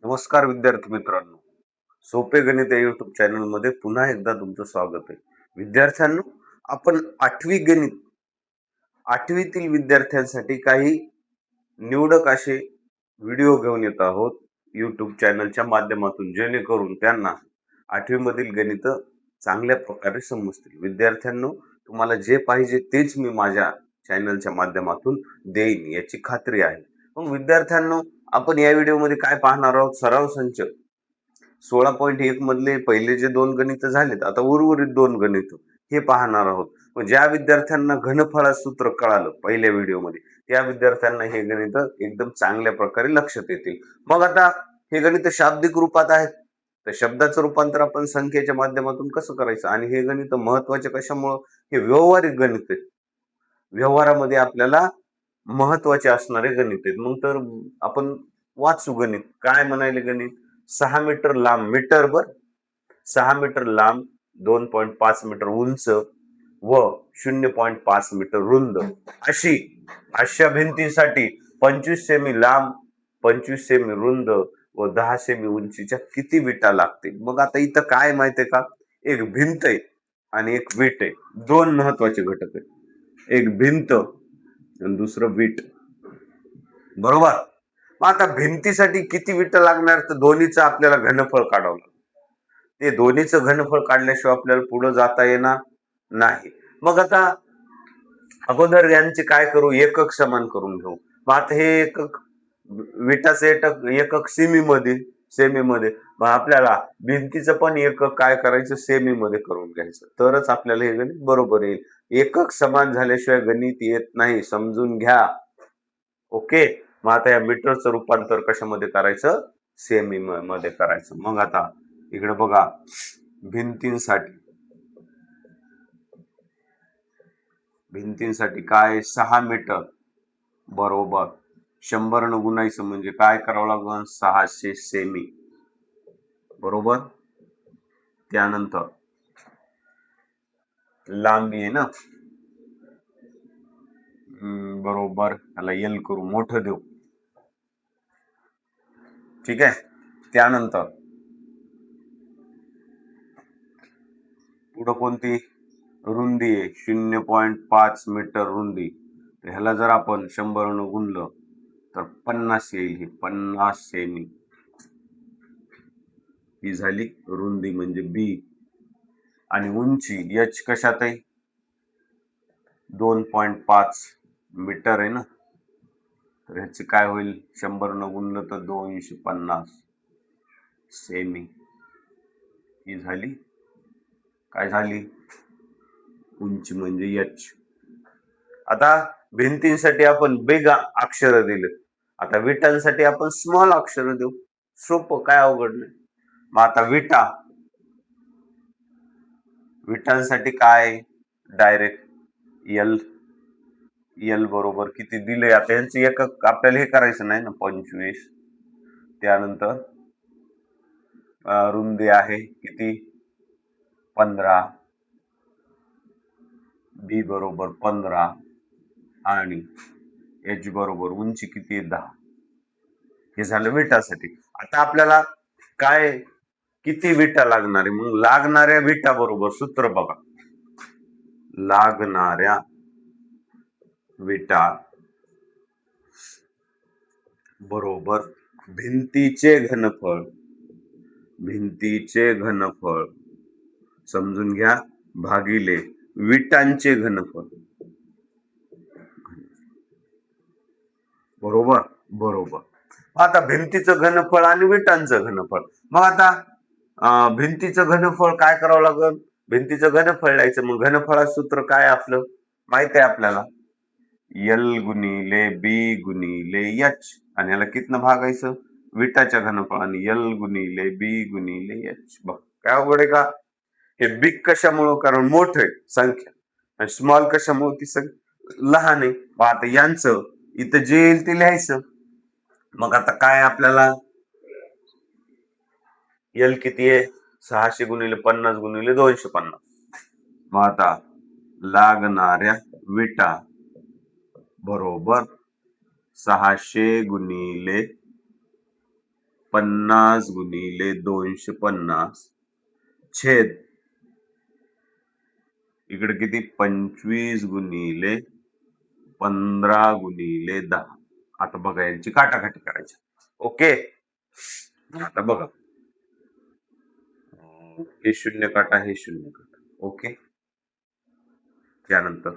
नमस्कार विद्यार्थी मित्रांनो. सोपे गणित या युट्यूब चॅनल मध्ये पुन्हा एकदा तुमचं स्वागत आहे. विद्यार्थ्यांनो, आपण आठवीतील विद्यार्थ्यांसाठी काही निवडक असे व्हिडिओ घेऊन येत आहोत युट्यूब चॅनलच्या माध्यमातून, जेणेकरून त्यांना आठवी मधील गणित चांगल्या प्रकारे समजतील. विद्यार्थ्यांनो, तुम्हाला जे पाहिजे तेच मी माझ्या चॅनलच्या माध्यमातून देईन याची खात्री आहे. मग विद्यार्थ्यांनो, आपण या व्हिडिओमध्ये काय पाहणार आहोत? सराव संच 16.1 मधले पहिले जे दोन गणित झालेत, आता उर्वरित दोन गणित हे पाहणार आहोत. मग ज्या विद्यार्थ्यांना घनफळा सूत्र कळालं पहिल्या व्हिडिओमध्ये, त्या विद्यार्थ्यांना हे गणित एकदम चांगल्या प्रकारे लक्षात येतील. मग आता हे गणित शाब्दिक रूपात आहेत, तर शब्दाचं रूपांतर आपण संख्येच्या माध्यमातून कसं करायचं, आणि हे गणित महत्वाचे कशामुळं? हे व्यवहारिक गणित आहेत. व्यवहारामध्ये आपल्याला महत्वाचे असणारे गणित आहेत. मग तर आपण वाचू गणित. काय म्हणाले गणित? 6 मीटर लांब, मीटर बर 6 मीटर लांब, 2.5 मीटर उंच व 0.5 मीटर रुंद अशा भिंतीसाठी 25 सेमी लांब, 25 सेमी रुंद व 10 सेमी उंचीच्या किती विटा लागतील? मग आता इथं काय माहितीये का? एक भिंत आहे आणि एक वीट आहे. दोन महत्वाचे घटक आहेत. एक भिंत आणि दुसरं वीट. बरोबर. मग आता भिंतीसाठी किती विटा लागणार? तर दोन्हीचं आपल्याला घनफळ काढावं लागतं. ते दोन्हीचं घनफळ काढल्याशिवाय आपल्याला पुढे जाता येणार नाही. मग आता अगोदर यांचे काय करू? एकक समान करून घेऊ. मग आता हे एकक विटाचं एकक सेमी मध्ये मग आपल्याला भिंतीचं पण एकक काय करायचं? सेमी मध्ये करून घ्यायचं, तरच आपल्याला हे गणित बरोबर येईल. एकक समान झाल्याशिवाय गणित येत नाही, समजून घ्या. ओके. मग आता या मीटरचं रूपांतर कशामध्ये करायचं? सेमी मध्ये करायचं. मग आता इकडे बघा, भिंतींसाठी काय? 6 मीटर बरोबर 100 न गुणायचं म्हणजे काय करावं लागेल? 600 सेमी. बरोबर. त्यानंतर लांबी आहे ना, बरोबर, त्याला एल करू, मोठं देऊ. ठीक आहे. त्यानंतर पुढं कोणती? रुंदी आहे, 0.5 मीटर रुंदी. ह्याला जर आपण 100 न गुणलं तर 50 येईल. ही 50 सेमी ही झाली रुंदी म्हणजे बी. आणि उंची एच कशात आहे? 2.5 मीटर आहे ना, तर ह्याची काय होईल? 100 न गुणलं तर 250 सेमी ही झाली. काय झाली? उंची म्हणजे एच. आता भिंतींसाठी आपण बिग अक्षर दिले, आता विटांसाठी आपण स्मॉल अक्षर देऊ. सोपं, काय अवघड नाही. मग आता विटांसाठी काय? डायरेक्ट एल बरोबर किती दिले? आता यांचं एकक आपल्याला हे करायचं नाही ना, 25. त्यानंतर रुंदी आहे किती? 15. बी बरोबर 15 आणि एच बरोबर उंची किती? 10. हे झालं विटासाठी. आता आपल्याला काय? किती विटा लागणार आहे? मग लागणाऱ्या विटा बरोबर सूत्र बघा. लागणाऱ्या विटा बरोबर भिंतीचे घनफळ समजून घ्या, भागिले विटांचे घनफळ. बरोबर. आता भिंतीचं घनफळ आणि विटांचं घनफळ. मग आता भिंतीचं घनफळ काय करावं लागेल? भिंतीचं घनफळ लिहायचं. मग घनफळाचं सूत्र काय आपलं माहित आहे आपल्याला? एल गुणिले बी गुणिले एच. आणि याला कितनं भागायचं? विटाच्या घनफळाने एल गुणिले बी गुणिले एच. बघ, काय अवघड आहे का? हे बिग कशामुळं? कारण मोठं आहे संख्या, आणि स्मॉल कशामुळे? ती संख्या लहान आहे. आता यांचं इथं जे येईल ते लिहायचं. मग आता काय आपल्याला? एल किती आहे? 600 गुणिले 50 गुणिले 250. मग आता लागणाऱ्या विटा बरोबर 600 गुणिले 50 गुणिले 250 छेद इकडे किती 25 गुणिले 15 गुणिले 10. आता बघा यांची काटाकाटी करायची. ओके, आता बघा हे शून्य काटा हे शून्य काटा. ओके, त्यानंतर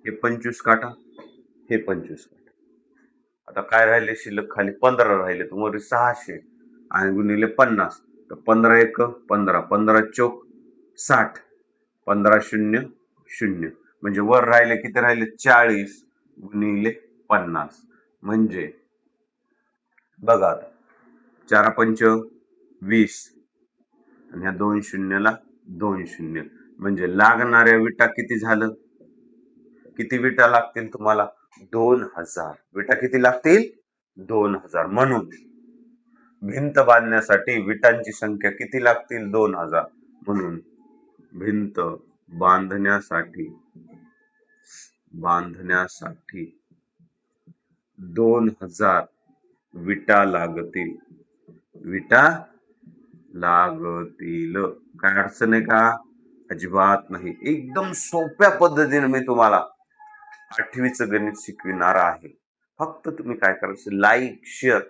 हे 25 काटा हे 25 काटा. आता काय राहिले शिल्लक खाली 15 राहिले, तुम्हाला 600 आणि गुणिले 50 तर 15 एक 15, 15 चौक 60, 15 शून्य 0 म्हणजे वर राहिले किती राहिले 40 गुणिले 50 म्हणजे बघा 4 पंच 20 आणि ह्या 2 शून्यला 2 शून्य म्हणजे लागणाऱ्या विटा किती झालं, किती विटा लागतील तुम्हाला 2000 विटा किती लागतील 2000. म्हणून भिंत बांधण्यासाठी विटांची संख्या किती लागतील 2000. म्हणून भिंत बांधण्यासाठी 2000 विटा लागतील. विटा लागतील. काय अडचण आहे का, अजिबात नाही. एकदम सोप्या पद्धतीने मी तुम्हाला 8वीचं गणित शिकविणार आहे. फक्त तुम्ही काय करायचं, लाईक शेअर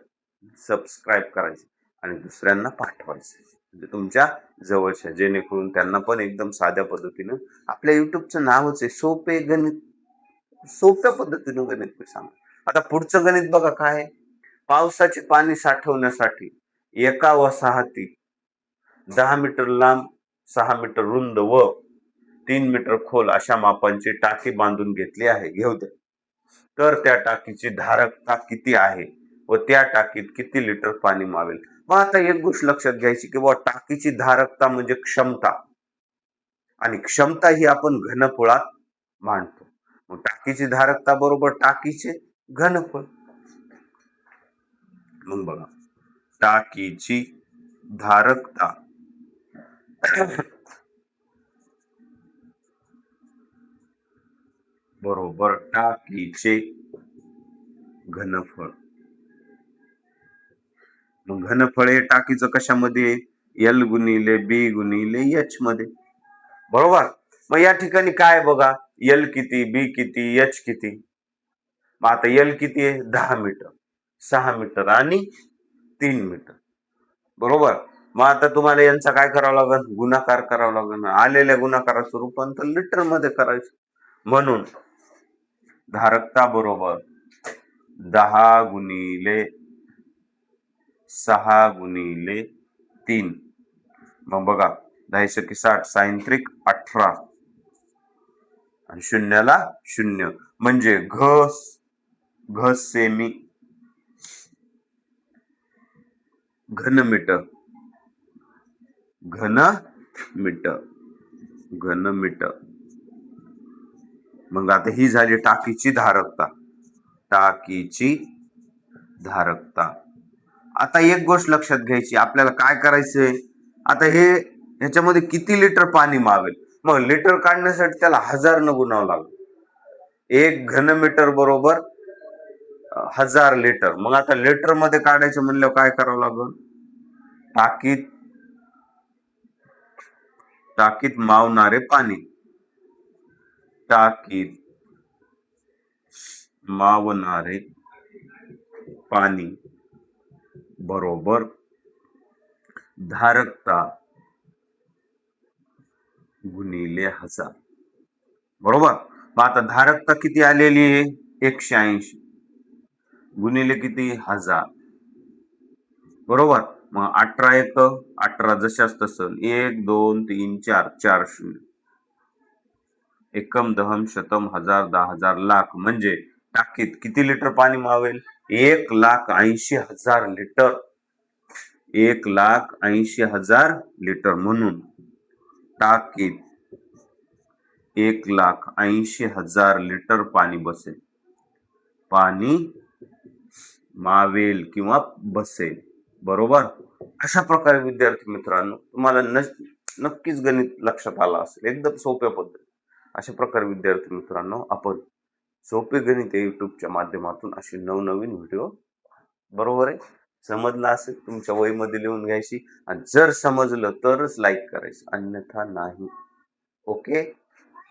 सबस्क्राईब करायचे आणि दुसऱ्यांना पाठवायचे म्हणजे तुमच्या जवळच्या, जेणेकरून त्यांना पण एकदम साध्या पद्धतीनं, आपल्या युट्यूबचं नावच आहे सोपे गणित, सोप्या पद्धतीनं गणित मी सांगतो. आता पुढचं गणित बघा काय आहे, पावसाचे पाणी साठवण्यासाठी एका वसाहतीत 10 मीटर लांब 6 मीटर रुंद व 3 मीटर खोल अशा मापांची टाकी बांधून घेतली आहे. घेऊ दे. तर त्या टाकीची धारकता किती आहे व त्या टाकीत किती लिटर पाणी मावेल. मग आता एक गोष्ट लक्षात घ्यायची की बाबा टाकीची धारकता म्हणजे क्षमता आणि क्षमता ही आपण घनफळात मांडतो. मग टाकीची धारकता बरोबर टाकीचे घनफळ. मग बघा टाकीची धारकता बरोबर टाकीचे घनफळ. मग घनफळ हे टाकीचं कशामध्ये, एल गुणिले बी गुणिले एच मध्ये. बरोबर. मग या ठिकाणी काय बघा, एल किती, बी किती, एच किती. मग आता एल किती आहे 10 मीटर, 6 मीटर आणि 3 मीटर. बरोबर. मग आता तुम्हाला यांचा काय करावं लागेल, गुणाकार करावा लागेल. आलेल्या गुणाकाराचं रूपांतर लिटर मध्ये करायचं. म्हणून धारकता बरोबर 10 गुणिले 6 गुणिले 3. मग बघा 10 की 60, साइन त्रिक 18 आणि शून्याला 0 म्हणजे घ सेमी घन मीटर. मग आता ही झाली टाकीची धारकता. आता एक गोष्ट लक्षात घ्यायची, आपल्याला काय करायचंय, आता ह्याच्यामध्ये किती लिटर पाणी मावेल. मग लिटर काढण्यासाठी त्याला 1000 न गुणावं लागेल. 1 घनमीटर बरोबर 1000 लिटर. मग आता लिटर मध्ये काढायचं म्हणल्यावर काय करावं लागेल, टाकीत मावणारे पाणी, टाकीत मावणारे पाणी बरोबर धारकता गुणिले 1000. बरोबर. मग आता धारकता किती आलेली आहे 180 गुणिले किती 1000. बरोबर. मग 18 एक 18 जशाच तसं 1 2 3 4 4 0 एकम दहम शतम हजार 10,000 लाख म्हणजे टाकीत किती लिटर पाणी मावेल 1,80,000 लिटर. 1,80,000 लिटर. म्हणून टाकीत 1,80,000 लिटर पाणी बसेल, पाणी मावेल किंवा बसेल. बरोबर. अशा प्रकारे विद्यार्थी मित्रांनो तुम्हाला नक्कीच गणित लक्षात आलं असेल एकदम सोप्या पद्धतीने. अशा प्रकारे विद्यार्थी मित्रांनो आपण सोपे गणित युट्यूबच्या माध्यमातून असे नवनवीन व्हिडिओ, बरोबर आहे, समजलं असेल तुमच्या वहीमध्ये लिहून घ्यायची आणि जर समजलं तरच लाईक करायचं, अन्यथा नाही. ओके.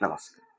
नमस्कार.